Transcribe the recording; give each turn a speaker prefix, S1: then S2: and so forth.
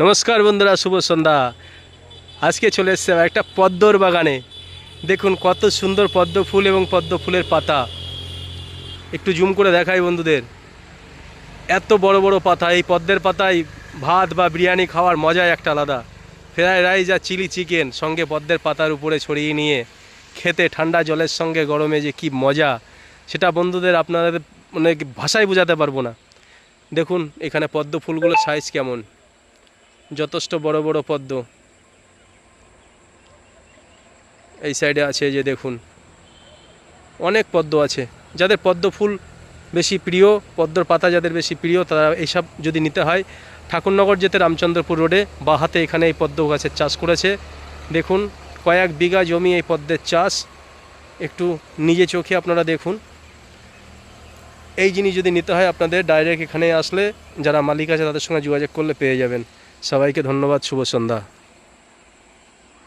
S1: নমস্কার বন্ধুরা, শুভ সন্ধ্যা। আজকে চলে এসেছে একটা পদ্মর বাগানে। দেখুন কত সুন্দর পদ্ম ফুল এবং পদ্ম ফুলের পাতা। একটু জুম করে দেখাই বন্ধুদের। এত বড় বড় পাতা, এই পদ্মের পাতায় ভাত বা বিরিয়ানি খাওয়ার মজাই একটা আলাদা। ফ্রাইড রাইস আর চিলি চিকেন সঙ্গে পদ্মের পাতার উপরে ছড়িয়ে নিয়ে খেতে ঠান্ডা জলের সঙ্গে গরমে যে কি মজা, সেটা বন্ধুদের আপনাদের মানে ভাষায় বোঝাতে পারবো না। দেখুন এখানে পদ্ম ফুলগুলোর সাইজ কেমন, যথেষ্ট বড় বড় পদ্ম। এই সাইডে আছে, যে দেখুন অনেক পদ্ম আছে। যাদের পদ্ম ফুল বেশি প্রিয়, পদ্মর পাতা যাদের বেশি প্রিয়, তারা এইসব যদি নিতে হয়, ঠাকুরনগর যেতে রামচন্দ্রপুর রোডে বা হাতে এখানে এই পদ্ম গাছের চাষ করেছে। দেখুন কয়েক বিঘা জমি এই পদ্মের চাষ। একটু নিজে চোখে আপনারা দেখুন। এই জিনিস যদি নিতে হয় আপনাদের ডাইরেক্ট এখানে আসলে যারা মালিক আছে তাদের সঙ্গে যোগাযোগ করলে পেয়ে যাবেন। সবাইকে ধন্যবাদ, শুভ সন্ধ্যা।